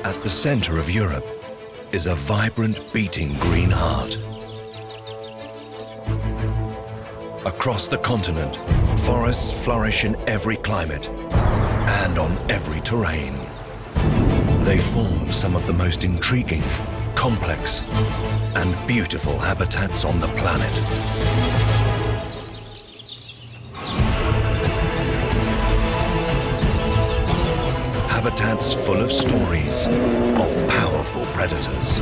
At the center of Europe is a vibrant, beating green heart. Across the continent, forests flourish in every climate and on every terrain. They form some of the most intriguing, complex, and beautiful habitats on the planet. Habitats full of stories of powerful predators,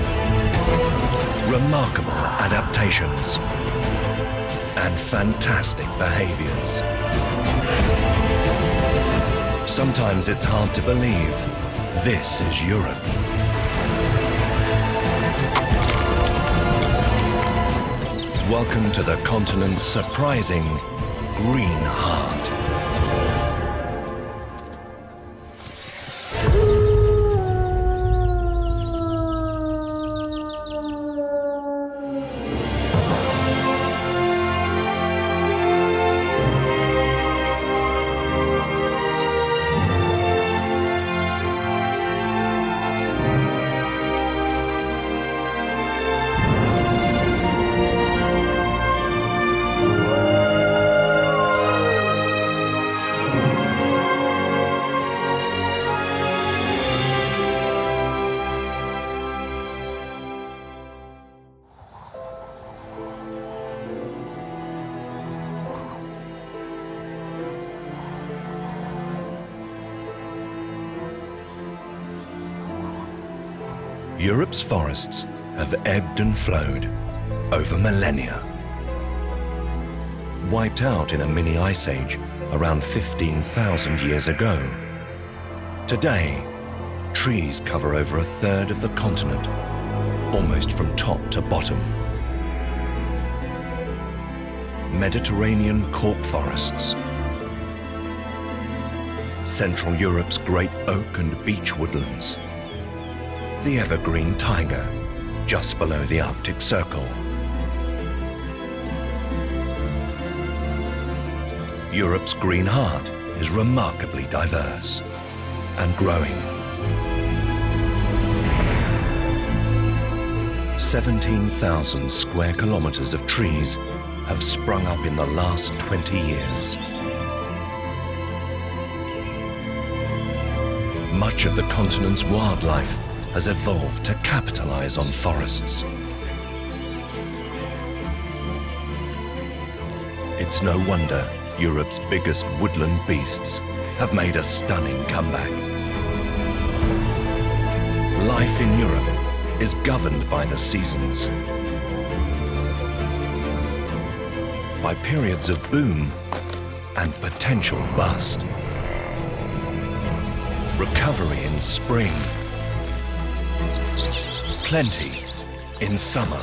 remarkable adaptations, and fantastic behaviors. Sometimes it's hard to believe this is Europe. Welcome to the continent's surprising green heart. Europe's forests have ebbed and flowed over millennia. Wiped out in a mini ice age around 15,000 years ago. Today, trees cover over a third of the continent, almost from top to bottom. Mediterranean cork forests, Central Europe's great oak and beech woodlands, the evergreen taiga, just below the Arctic Circle. Europe's green heart is remarkably diverse and growing. 17,000 square kilometers of trees have sprung up in the last 20 years. Much of the continent's wildlife has evolved to capitalize on forests. It's no wonder Europe's biggest woodland beasts have made a stunning comeback. Life in Europe is governed by the seasons, by periods of boom and potential bust, recovery in spring, plenty in summer,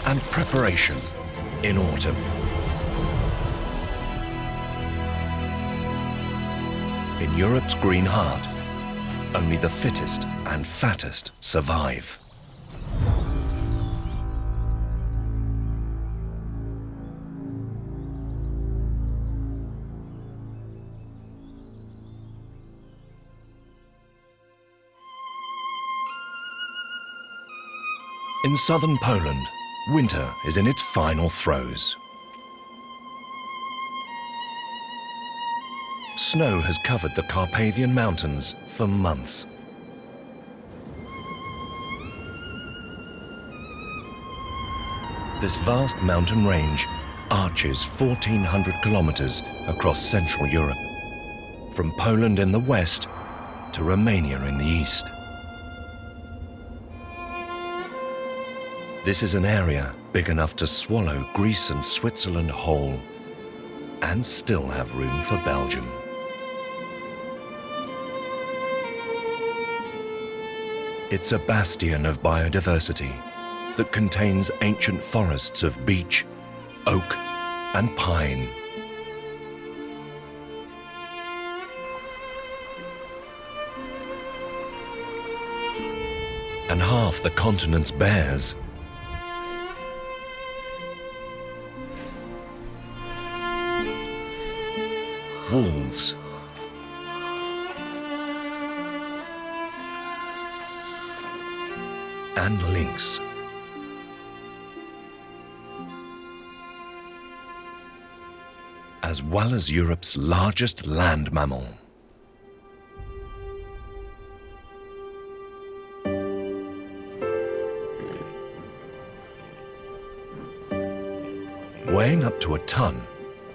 and preparation in autumn. In Europe's green heart, only the fittest and fattest survive. In southern Poland, winter is in its final throes. Snow has covered the Carpathian mountains for months. This vast mountain range arches 1,400 kilometers across Central Europe, from Poland in the west to Romania in the east. This is an area big enough to swallow Greece and Switzerland whole, and still have room for Belgium. It's a bastion of biodiversity that contains ancient forests of beech, oak, and pine. And half the continent's bears. Wolves, and lynx. As well as Europe's largest land mammal. Weighing up to a ton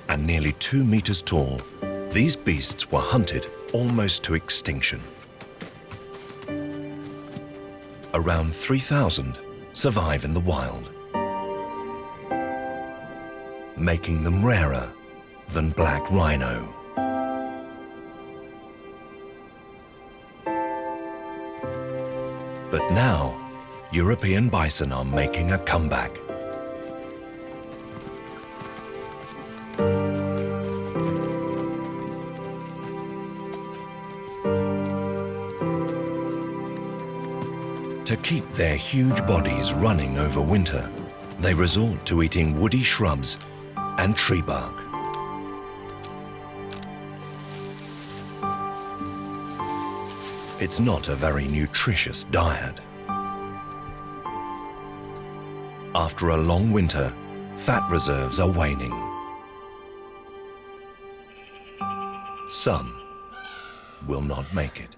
and nearly 2 meters tall, these beasts were hunted almost to extinction. Around 3,000 survive in the wild, making them rarer than black rhino. But now, European bison are making a comeback. To keep their huge bodies running over winter, they resort to eating woody shrubs and tree bark. It's not a very nutritious diet. After a long winter, fat reserves are waning. Some will not make it.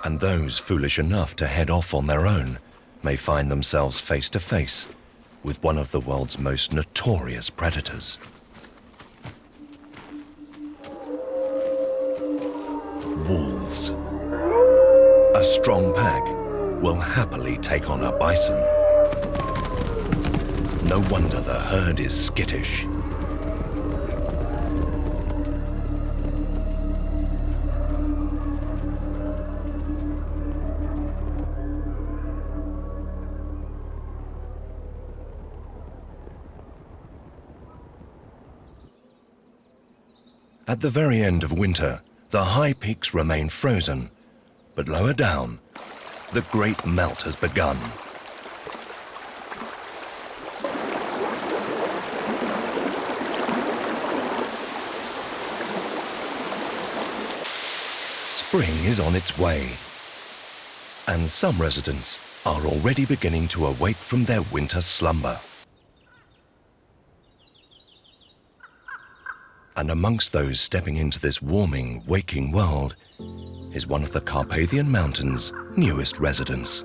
And those foolish enough to head off on their own may find themselves face to face with one of the world's most notorious predators. Wolves. A strong pack will happily take on a bison. No wonder the herd is skittish. At the very end of winter, the high peaks remain frozen, but lower down, the great melt has begun. Spring is on its way, and some residents are already beginning to awake from their winter slumber. And amongst those stepping into this warming, waking world is one of the Carpathian Mountains' newest residents.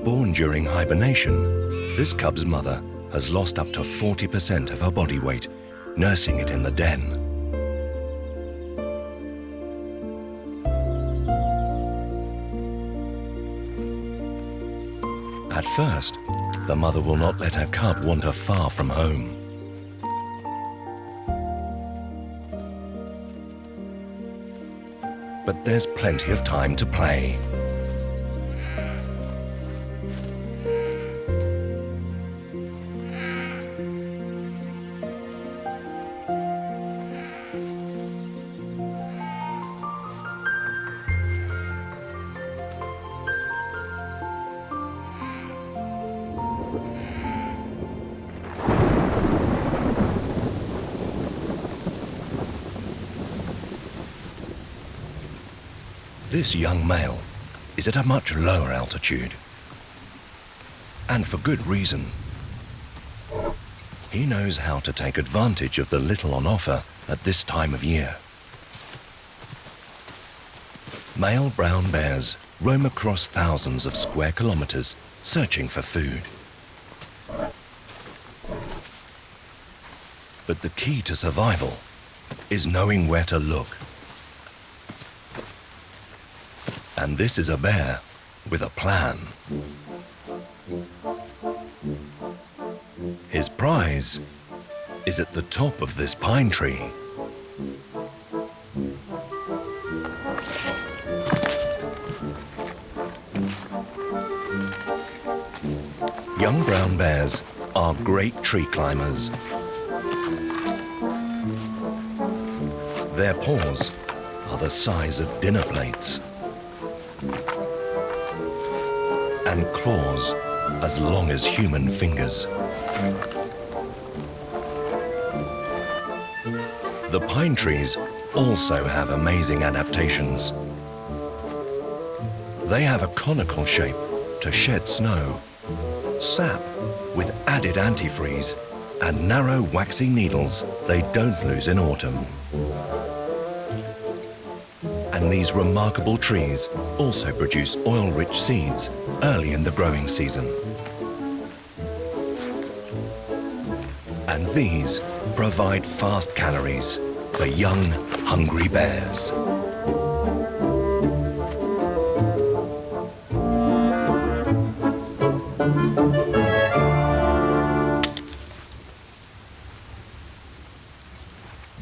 Born during hibernation, this cub's mother has lost up to 40% of her body weight, nursing it in the den. At first, the mother will not let her cub wander far from home. But there's plenty of time to play. This young male is at a much lower altitude, and for good reason. He knows how to take advantage of the little on offer at this time of year. Male brown bears roam across thousands of square kilometers searching for food. But the key to survival is knowing where to look. And this is a bear with a plan. His prize is at the top of this pine tree. Young brown bears are great tree climbers. Their paws are the size of dinner plates, and claws as long as human fingers. The pine trees also have amazing adaptations. They have a conical shape to shed snow, sap with added antifreeze, and narrow waxy needles they don't lose in autumn. And these remarkable trees also produce oil-rich seeds early in the growing season. And these provide fast calories for young, hungry bears.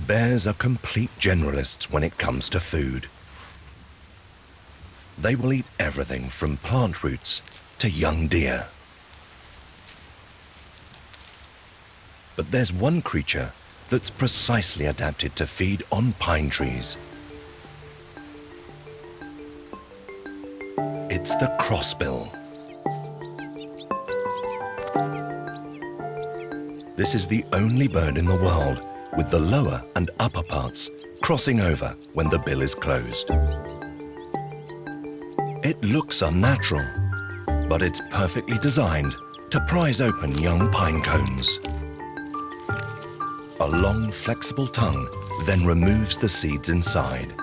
Bears are complete generalists when it comes to food. They will eat everything from plant roots to young deer. But there's one creature that's precisely adapted to feed on pine trees. It's the crossbill. This is the only bird in the world with the lower and upper parts crossing over when the bill is closed. It looks unnatural, but it's perfectly designed to prise open young pine cones. A long, flexible tongue then removes the seeds inside.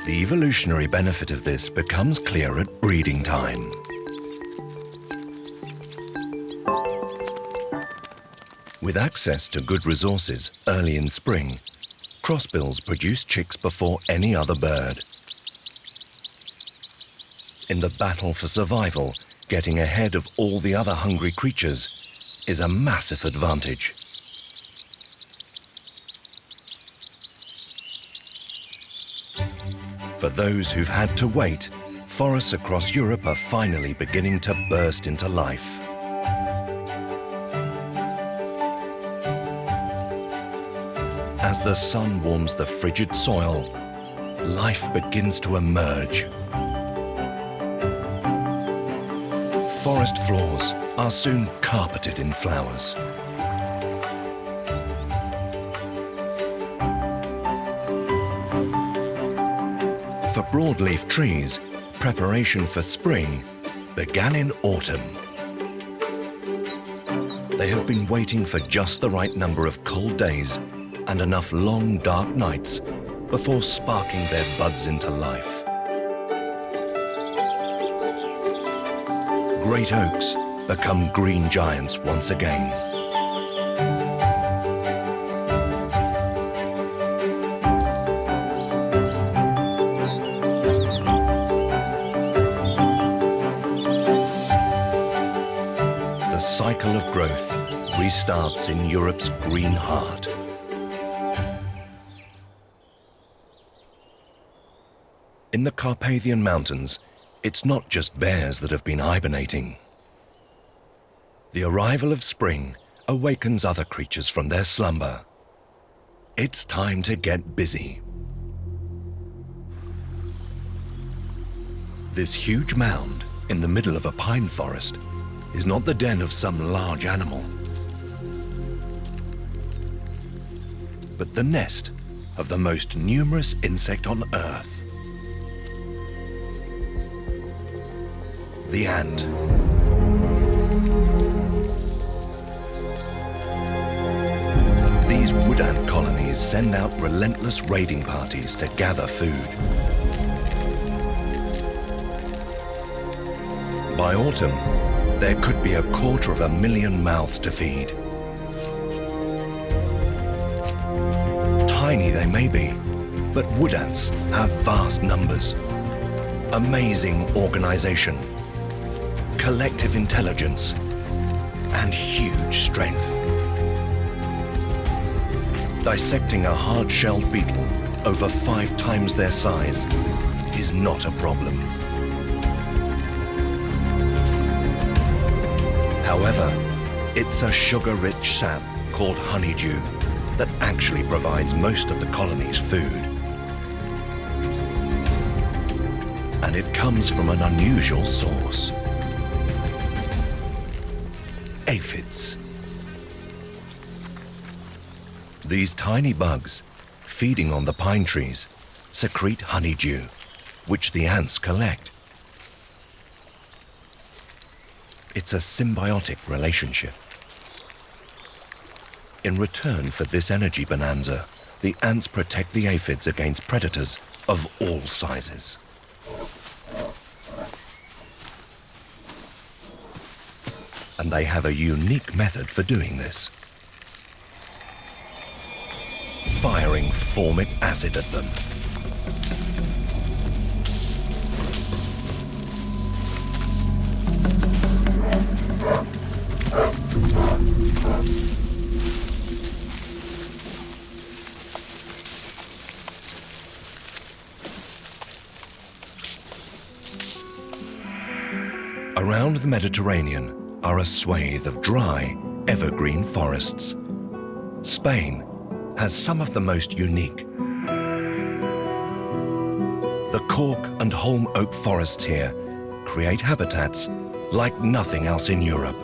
The evolutionary benefit of this becomes clear at breeding time. With access to good resources early in spring, crossbills produce chicks before any other bird. In the battle for survival, getting ahead of all the other hungry creatures is a massive advantage. For those who've had to wait, forests across Europe are finally beginning to burst into life. As the sun warms the frigid soil, life begins to emerge. Forest floors are soon carpeted in flowers. For broadleaf trees, preparation for spring began in autumn. They have been waiting for just the right number of cold days and enough long, dark nights before sparking their buds into life. Great oaks become green giants once again. The cycle of growth restarts in Europe's green heart. In the Carpathian mountains, it's not just bears that have been hibernating. The arrival of spring awakens other creatures from their slumber. It's time to get busy. This huge mound in the middle of a pine forest is not the den of some large animal, but the nest of the most numerous insect on Earth. The ant. These wood ant colonies send out relentless raiding parties to gather food. By autumn, there could be 250,000 mouths to feed. Tiny they may be, but wood ants have vast numbers, amazing organization, collective intelligence, and huge strength. Dissecting a hard-shelled beetle over 5 times their size is not a problem. However, it's a sugar-rich sap called honeydew that actually provides most of the colony's food. And it comes from an unusual source: aphids. These tiny bugs, feeding on the pine trees, secrete honeydew, which the ants collect. It's a symbiotic relationship. In return for this energy bonanza, the ants protect the aphids against predators of all sizes. And they have a unique method for doing this: firing formic acid at them. Around the Mediterranean are a swathe of dry, evergreen forests. Spain has some of the most unique. The cork and holm oak forests here create habitats like nothing else in Europe.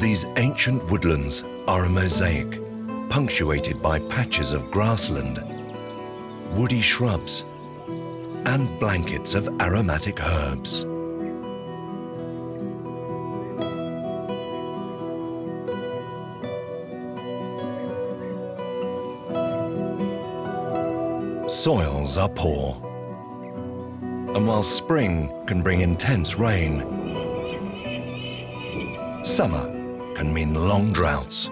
These ancient woodlands are a mosaic, punctuated by patches of grassland, woody shrubs, and blankets of aromatic herbs. Soils are poor, and while spring can bring intense rain, summer can mean long droughts.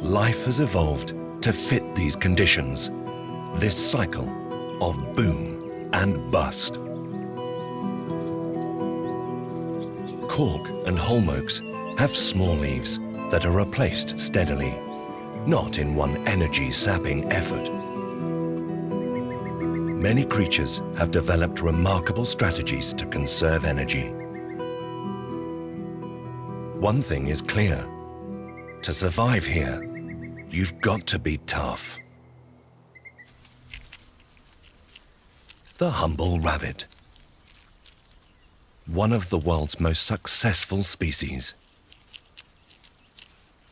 Life has evolved to fit these conditions, this cycle of boom and bust. Cork and holm oaks have small leaves that are replaced steadily, not in one energy-sapping effort. Many creatures have developed remarkable strategies to conserve energy. One thing is clear: to survive here, you've got to be tough. The humble rabbit. One of the world's most successful species.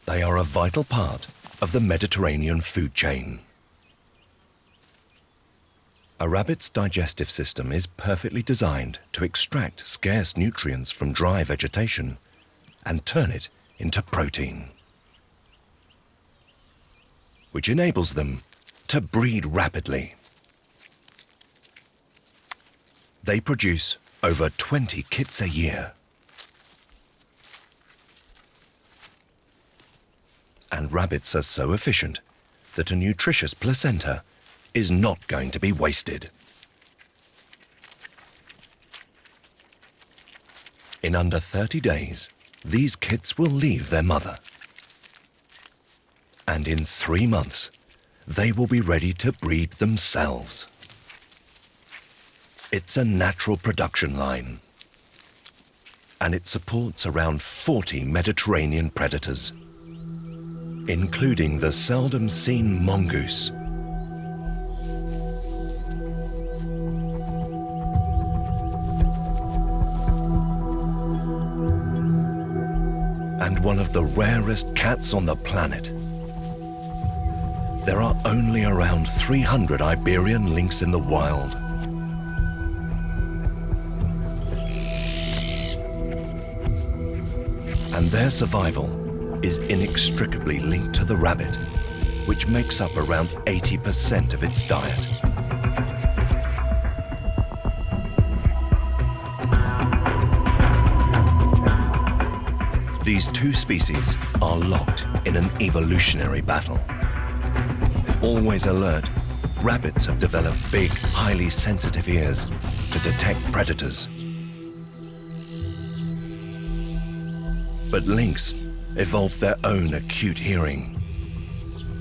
They are a vital part of the Mediterranean food chain. A rabbit's digestive system is perfectly designed to extract scarce nutrients from dry vegetation and turn it into protein, which enables them to breed rapidly. They produce over 20 kits a year. And rabbits are so efficient that a nutritious placenta is not going to be wasted. In under 30 days, these kits will leave their mother. And in 3 months, they will be ready to breed themselves. It's a natural production line, and it supports around 40 Mediterranean predators, including the seldom-seen mongoose, and one of the rarest cats on the planet. There are only around 300 Iberian lynx in the wild. And their survival is inextricably linked to the rabbit, which makes up around 80% of its diet. These two species are locked in an evolutionary battle. Always alert, rabbits have developed big, highly sensitive ears to detect predators. But lynx evolved their own acute hearing.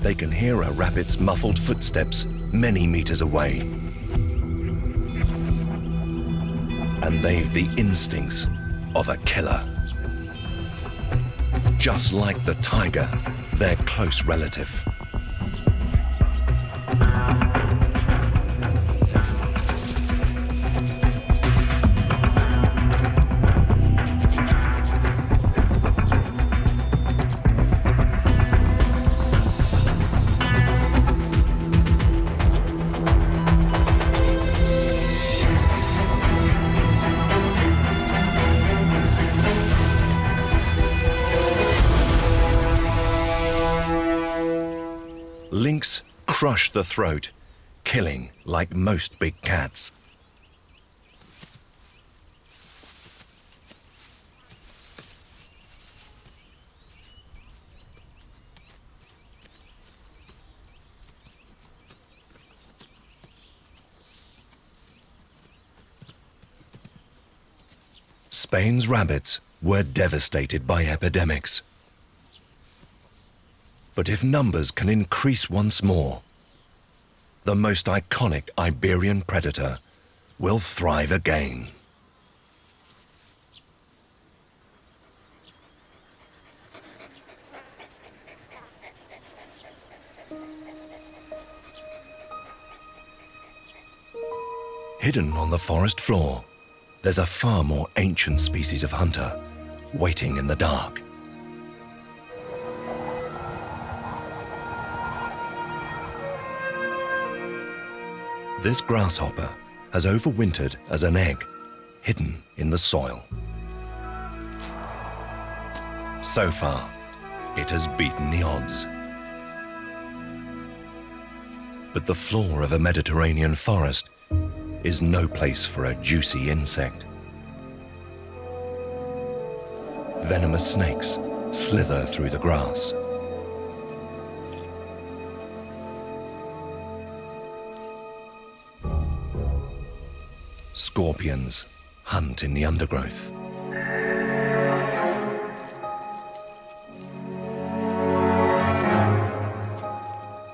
they can hear a rabbit's muffled footsteps many meters away. And they've the instincts of a killer. Just like the taiga, their close relative. Lynx crush the throat, killing like most big cats. Spain's rabbits were devastated by epidemics. But if numbers can increase once more, the most iconic Iberian predator will thrive again. Hidden on the forest floor, there's a far more ancient species of hunter waiting in the dark. This grasshopper has overwintered as an egg, hidden in the soil. So far, it has beaten the odds. But the floor of a Mediterranean forest is no place for a juicy insect. Venomous snakes slither through the grass. Scorpions hunt in the undergrowth.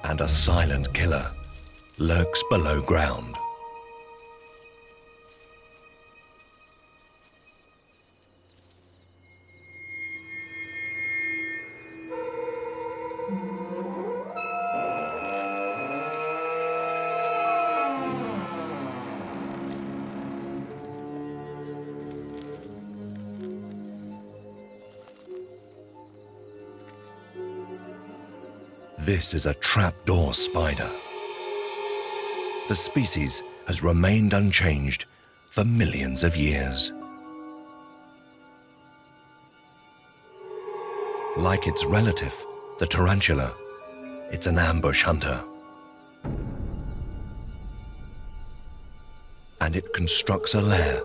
And a silent killer lurks below ground. This is a trapdoor spider. The species has remained unchanged for millions of years. Like its relative, the tarantula, it's an ambush hunter. And it constructs a lair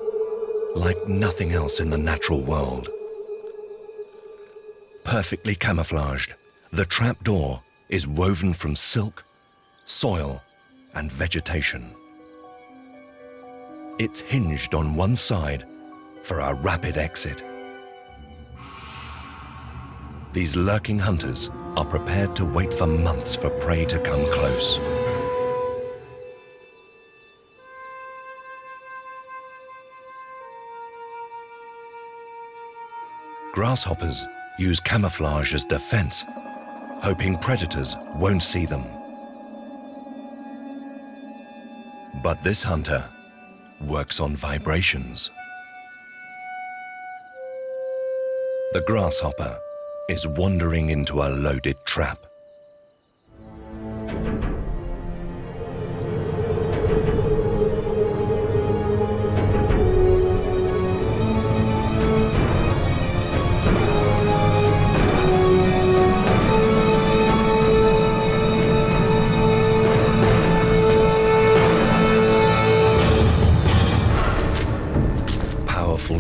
like nothing else in the natural world. Perfectly camouflaged, the trapdoor is woven from silk, soil, and vegetation. It's hinged on one side for a rapid exit. These lurking hunters are prepared to wait for months for prey to come close. Grasshoppers use camouflage as defense, hoping predators won't see them. But this hunter works on vibrations. The grasshopper is wandering into a loaded trap.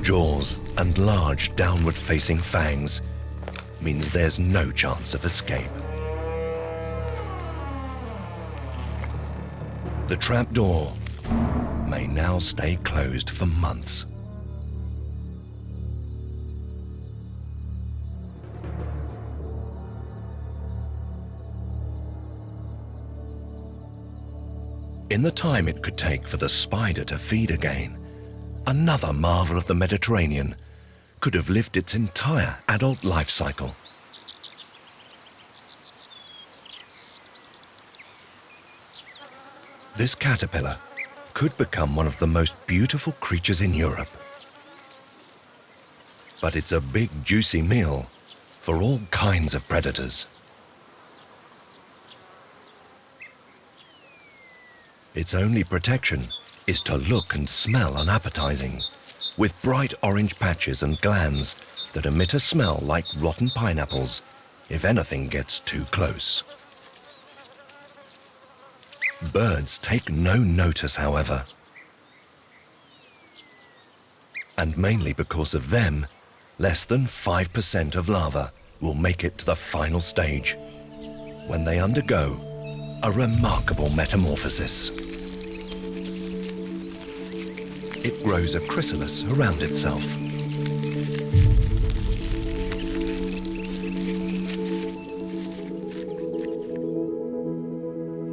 Jaws and large downward-facing fangs means there's no chance of escape. The trapdoor may now stay closed for months. In the time it could take for the spider to feed again, another marvel of the Mediterranean could have lived its entire adult life cycle. This caterpillar could become one of the most beautiful creatures in Europe. But it's a big, juicy meal for all kinds of predators. Its only protection is to look and smell unappetizing, with bright orange patches and glands that emit a smell like rotten pineapples if anything gets too close. Birds take no notice, however. And mainly because of them, less than 5% of larvae will make it to the final stage, when they undergo a remarkable metamorphosis. It grows a chrysalis around itself.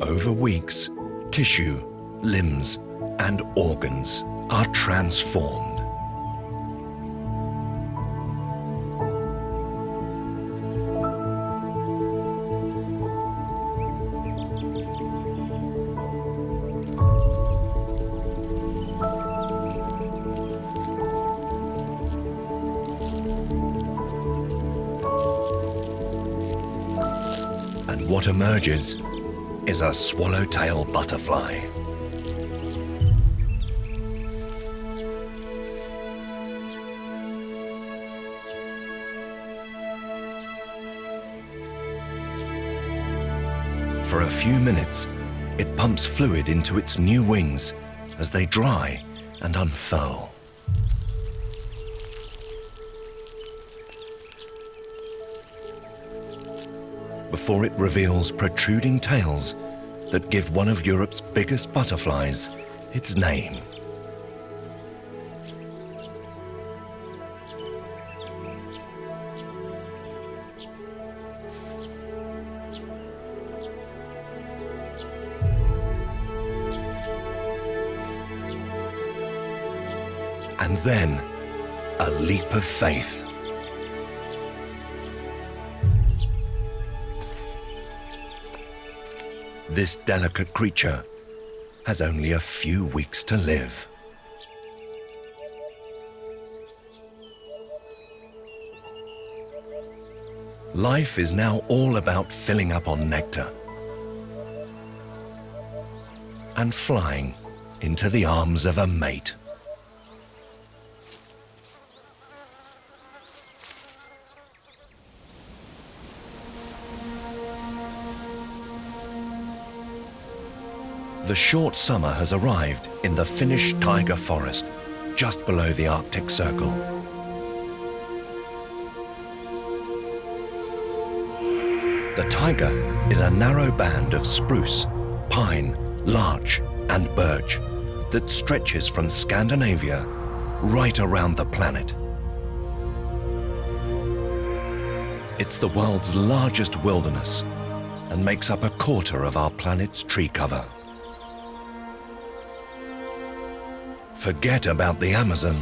Over weeks, tissue, limbs, and organs are transformed. And what emerges is a swallowtail butterfly. For a few minutes, it pumps fluid into its new wings as they dry and unfurl. Before it reveals protruding tails that give one of Europe's biggest butterflies its name. And then, a leap of faith. This delicate creature has only a few weeks to live. Life is now all about filling up on nectar and flying into the arms of a mate. The short summer has arrived in the Finnish taiga forest, just below the Arctic Circle. The taiga is a narrow band of spruce, pine, larch, and birch that stretches from Scandinavia right around the planet. It's the world's largest wilderness and makes up a quarter of our planet's tree cover. Forget about the Amazon.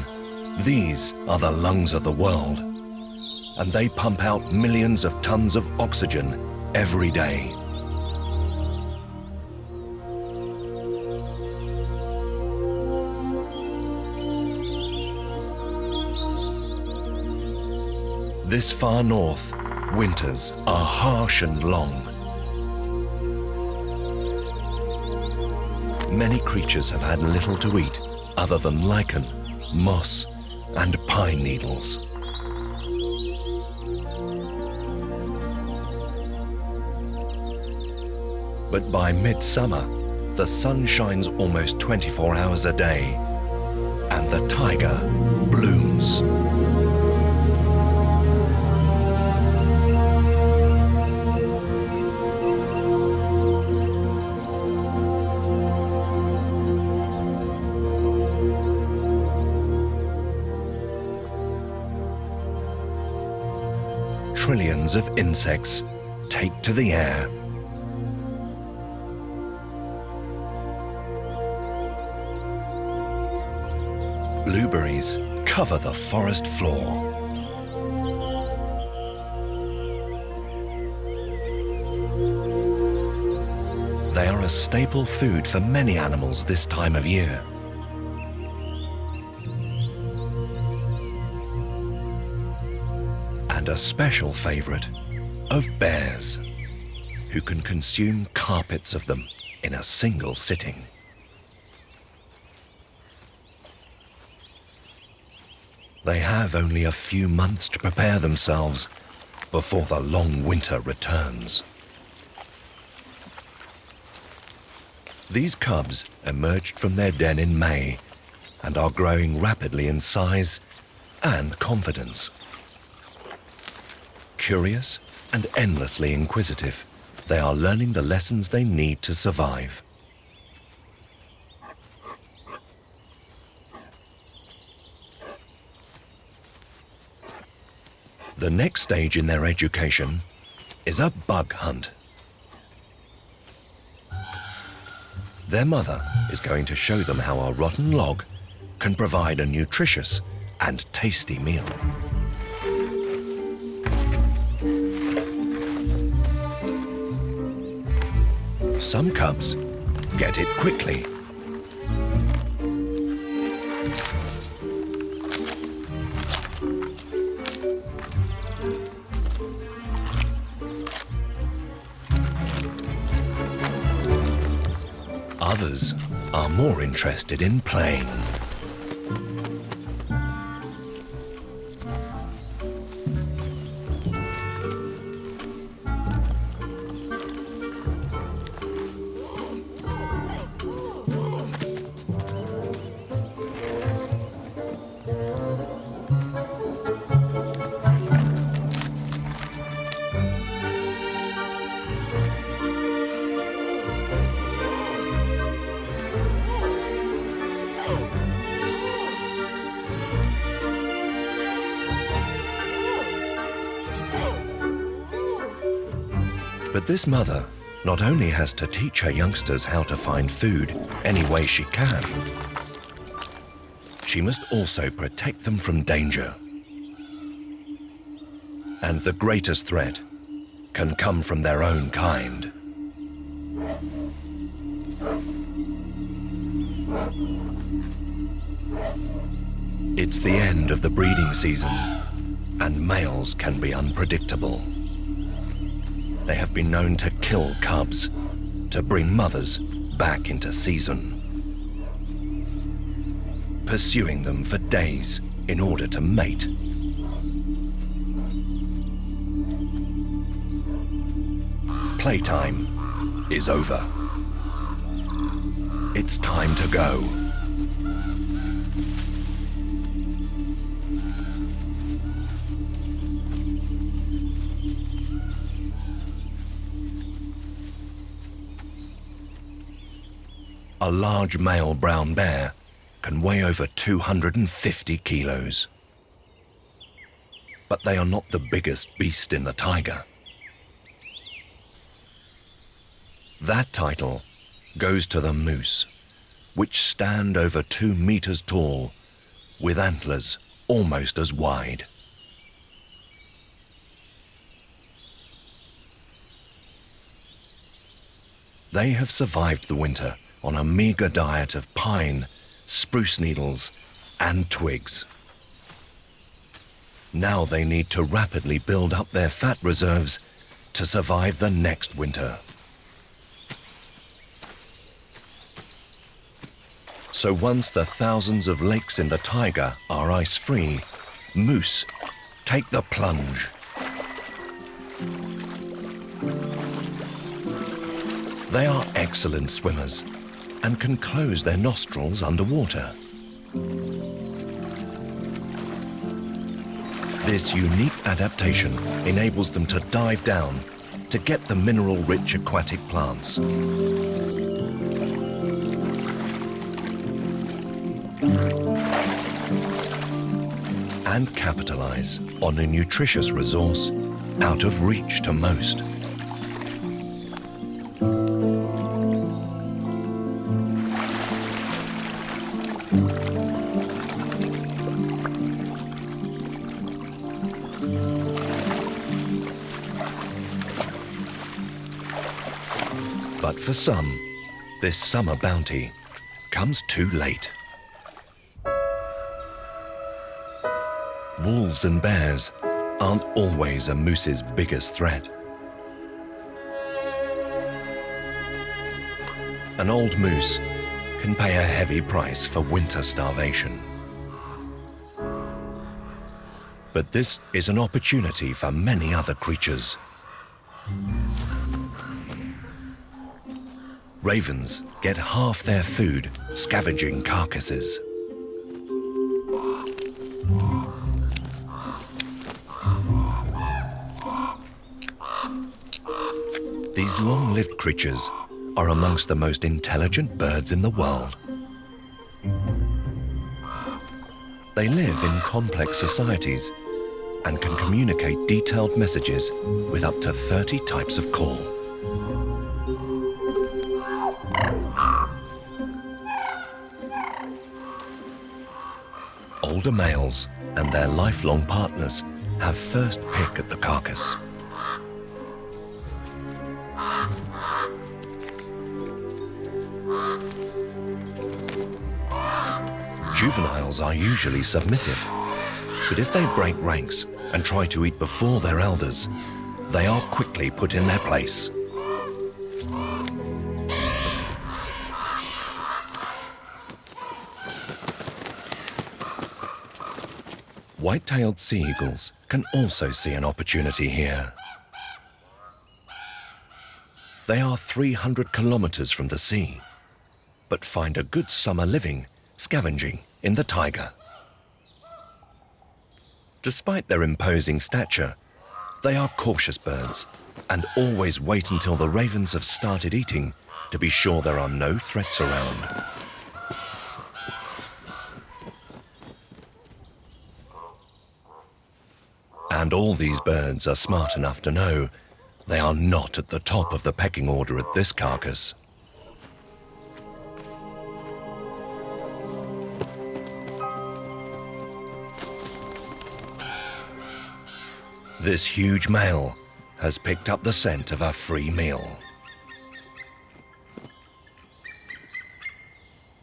These are the lungs of the world, and they pump out millions of tons of oxygen every day. This far north, winters are harsh and long. Many creatures have had little to eat other than lichen, moss, and pine needles. But by midsummer, the sun shines almost 24 hours a day, and the taiga blooms. Trillions of insects take to the air. blueberries cover the forest floor. They are a staple food for many animals this time of year. And a special favorite of bears, who can consume carpets of them in a single sitting. They have only a few months to prepare themselves before the long winter returns. These cubs emerged from their den in May and are growing rapidly in size and confidence. Curious and endlessly inquisitive, they are learning the lessons they need to survive. The next stage in their education is a bug hunt. Their mother is going to show them how a rotten log can provide a nutritious and tasty meal. Some cubs get it quickly. Others are more interested in playing. But this mother not only has to teach her youngsters how to find food any way she can, she must also protect them from danger. And the greatest threat can come from their own kind. It's the end of the breeding season, and males can be unpredictable. They have been known to kill cubs to bring mothers back into season, pursuing them for days in order to mate. Playtime is over. It's time to go. A large male brown bear can weigh over 250 kilos. But they are not the biggest beast in the taiga. That title goes to the moose, which stand over 2 meters tall, with antlers almost as wide. They have survived the winter on a meager diet of pine, spruce needles, and twigs. Now they need to rapidly build up their fat reserves to survive the next winter. So once the thousands of lakes in the taiga are ice-free, moose take the plunge. They are excellent swimmers and can close their nostrils underwater. This unique adaptation enables them to dive down to get the mineral-rich aquatic plants. And capitalize on a nutritious resource out of reach to most. for some, this summer bounty comes too late. Wolves and bears aren't always a moose's biggest threat. An old moose can pay a heavy price for winter starvation. But this is an opportunity for many other creatures. Ravens get half their food scavenging carcasses. These long-lived creatures are amongst the most intelligent birds in the world. They live in complex societies and can communicate detailed messages with up to 30 types of call. Older males and their lifelong partners have first pick at the carcass. Juveniles are usually submissive, but if they break ranks and try to eat before their elders, they are quickly put in their place. White-tailed sea eagles can also see an opportunity here. They are 300 kilometers from the sea, but find a good summer living scavenging in the taiga. Despite their imposing stature, they are cautious birds and always wait until the ravens have started eating to be sure there are no threats around. And all these birds are smart enough to know they are not at the top of the pecking order at this carcass. This huge male has picked up the scent of a free meal.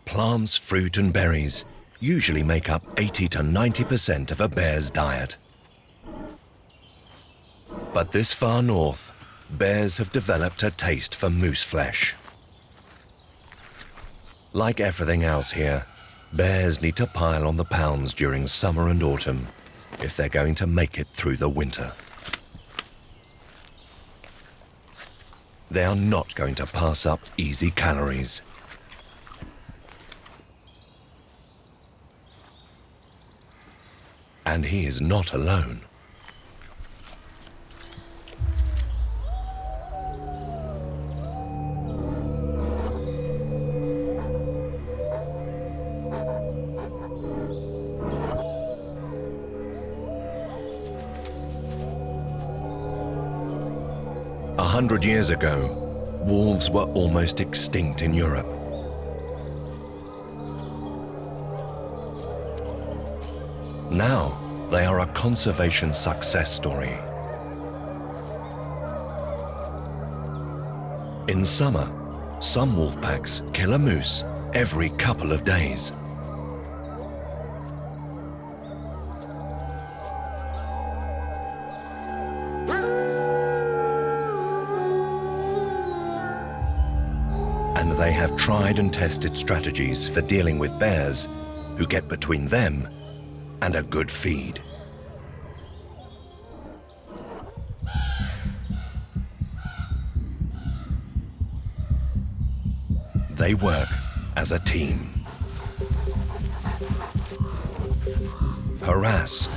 Plants, fruit and berries usually make up 80 to 90% of a bear's diet. But this far north, bears have developed a taste for moose flesh. Like everything else here, bears need to pile on the pounds during summer and autumn if they're going to make it through the winter. They are not going to pass up easy calories. And he is not alone. A 100 years ago, wolves were almost extinct in Europe. Now, they are a conservation success story. In summer, some wolf packs kill a moose every couple of days. And they have tried and tested strategies for dealing with bears who get between them and a good feed. They work as a team. Harass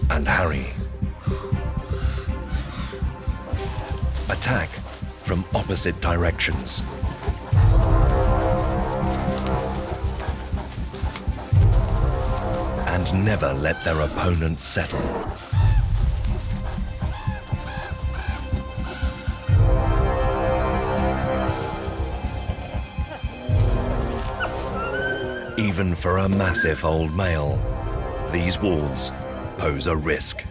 and harry. Attack from opposite directions. And never let their opponents settle. Even for a massive old male, these wolves pose a risk.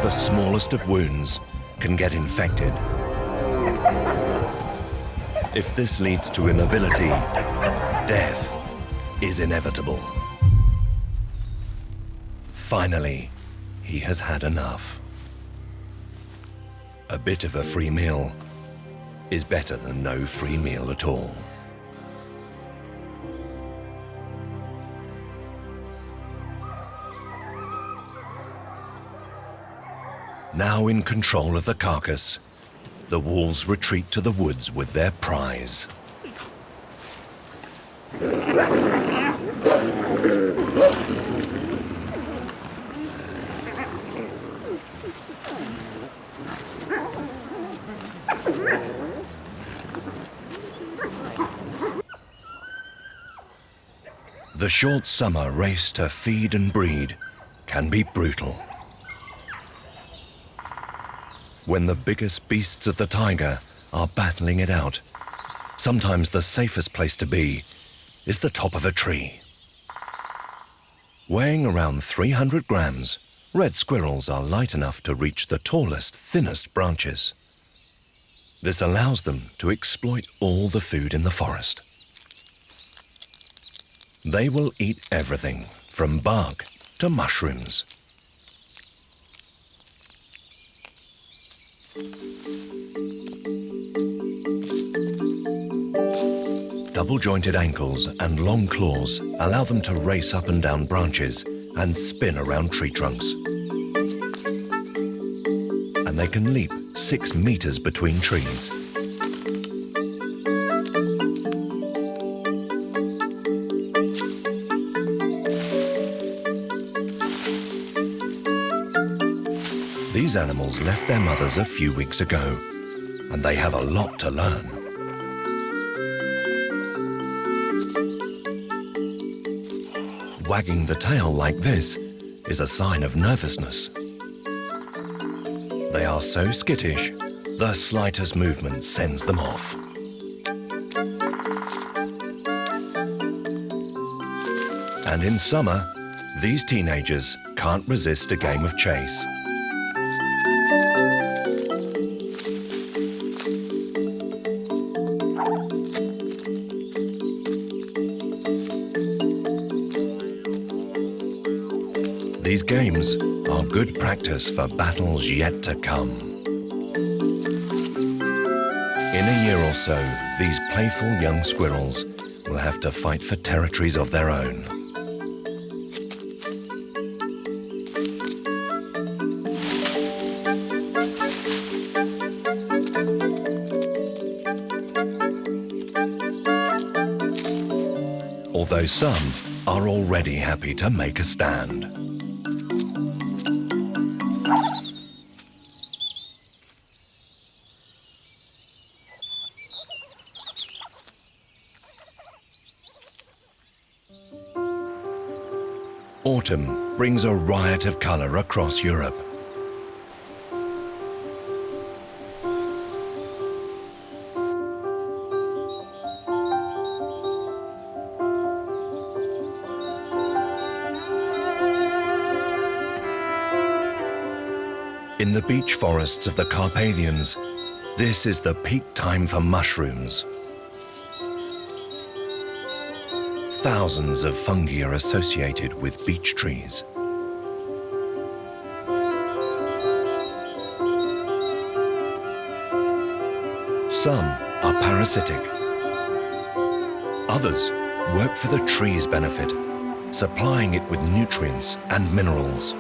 The smallest of wounds can get infected. If this leads to immobility, death is inevitable. Finally, he has had enough. A bit of a free meal is better than no free meal at all. Now in control of the carcass, the wolves retreat to the woods with their prize. The short summer race to feed and breed can be brutal. When the biggest beasts of the taiga are battling it out, sometimes the safest place to be is the top of a tree. Weighing around 300 grams, red squirrels are light enough to reach the tallest, thinnest branches. This allows them to exploit all the food in the forest. They will eat everything, from bark to mushrooms. Double-jointed ankles and long claws allow them to race up and down branches and spin around tree trunks. And they can leap 6 meters between trees. These animals left their mothers a few weeks ago, and they have a lot to learn. Wagging the tail like this is a sign of nervousness. They are so skittish, the slightest movement sends them off. And in summer, these teenagers can't resist a game of chase. These games are good practice for battles yet to come. In a year or so, these playful young squirrels will have to fight for territories of their own. Although some are already happy to make a stand. Autumn brings a riot of colour across Europe. In the beech forests of the Carpathians, this is the peak time for mushrooms. Thousands of fungi are associated with beech trees. Some are parasitic. Others work for the tree's benefit, supplying it with nutrients and minerals.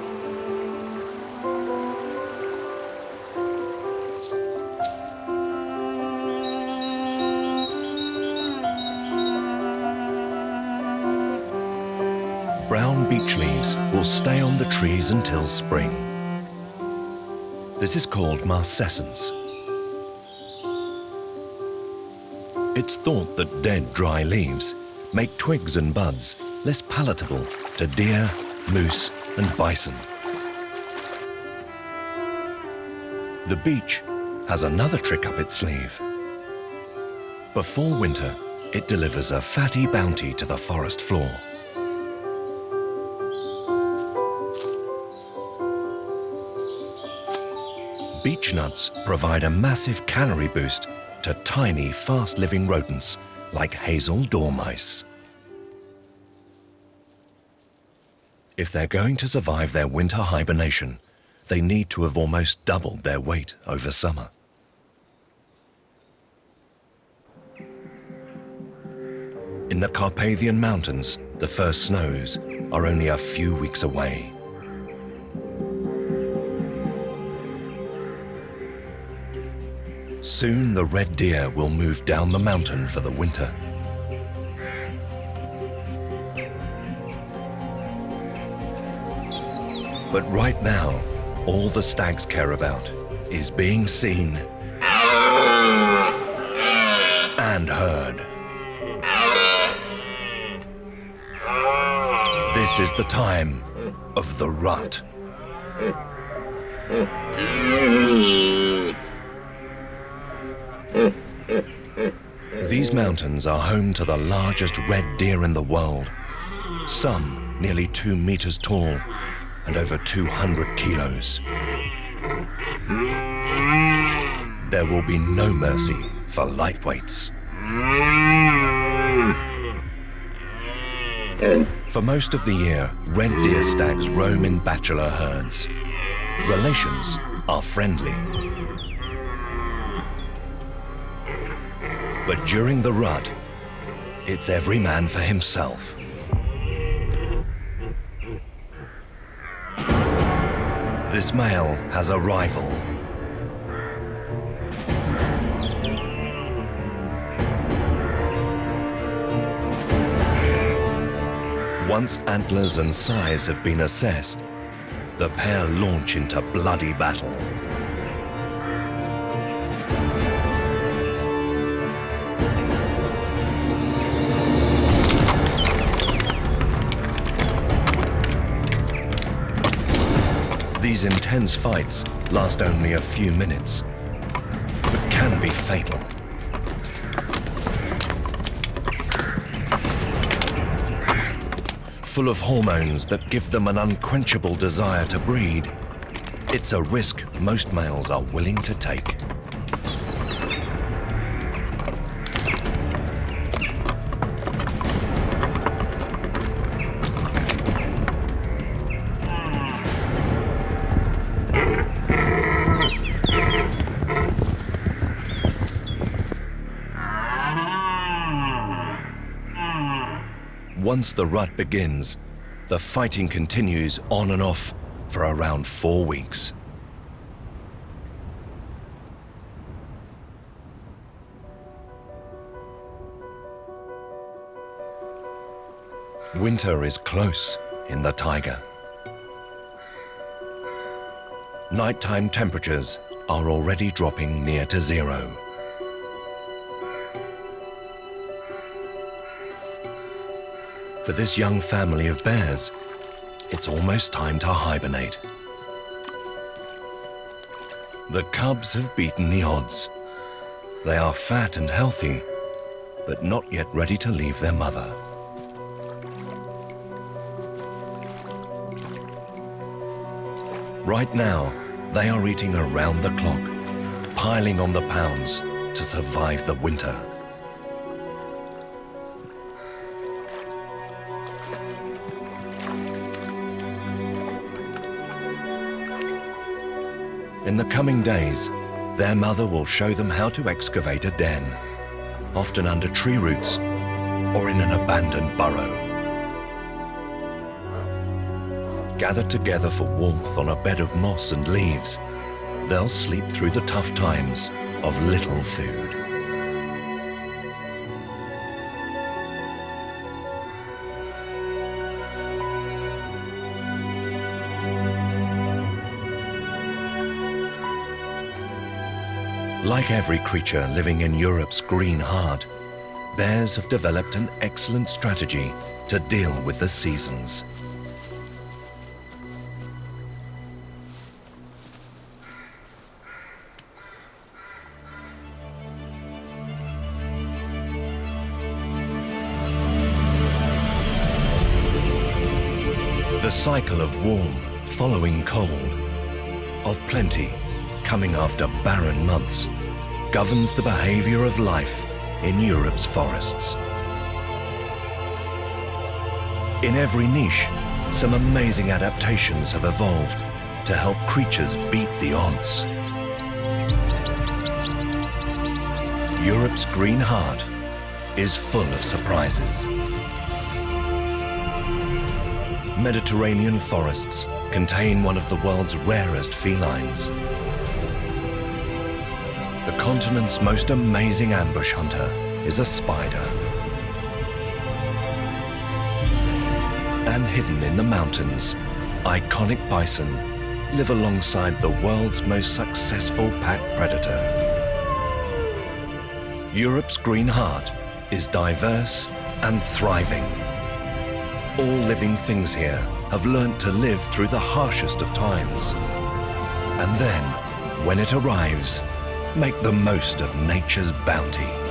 Brown beech leaves will stay on the trees until spring. This is called marcescence. It's thought that dead, dry leaves make twigs and buds less palatable to deer, moose, and bison. The beech has another trick up its sleeve. Before winter, it delivers a fatty bounty to the forest floor. Beech nuts provide a massive calorie boost to tiny, fast-living rodents like hazel dormice. If they're going to survive their winter hibernation, they need to have almost doubled their weight over summer. In the Carpathian mountains, the first snows are only a few weeks away. Soon the red deer will move down the mountain for the winter. But right now, all the stags care about is being seen and heard. This is the time of the rut. These mountains are home to the largest red deer in the world, some nearly 2 meters tall and over 200 kilos. There will be no mercy for lightweights. For most of the year, red deer stags roam in bachelor herds. Relations are friendly. But during the rut, it's every man for himself. This male has a rival. Once antlers and size have been assessed, the pair launch into bloody battle. These intense fights last only a few minutes, but can be fatal. Full of hormones that give them an unquenchable desire to breed, it's a risk most males are willing to take. Once the rut begins, the fighting continues on and off for around 4 weeks. Winter is close in the taiga. Nighttime temperatures are already dropping near to zero. For this young family of bears, it's almost time to hibernate. The cubs have beaten the odds. They are fat and healthy, but not yet ready to leave their mother. Right now, they are eating around the clock, piling on the pounds to survive the winter. In the coming days, their mother will show them how to excavate a den, often under tree roots or in an abandoned burrow. Gathered together for warmth on a bed of moss and leaves, they'll sleep through the tough times of little food. Like every creature living in Europe's green heart, bears have developed an excellent strategy to deal with the seasons. The cycle of warm following cold, of plenty coming after barren months, governs the behavior of life in Europe's forests. In every niche, some amazing adaptations have evolved to help creatures beat the odds. Europe's green heart is full of surprises. Mediterranean forests contain one of the world's rarest felines. The continent's most amazing ambush hunter is a spider. And hidden in the mountains, iconic bison live alongside the world's most successful pack predator. Europe's green heart is diverse and thriving. All living things here have learnt to live through the harshest of times. And then, when it arrives, make the most of nature's bounty.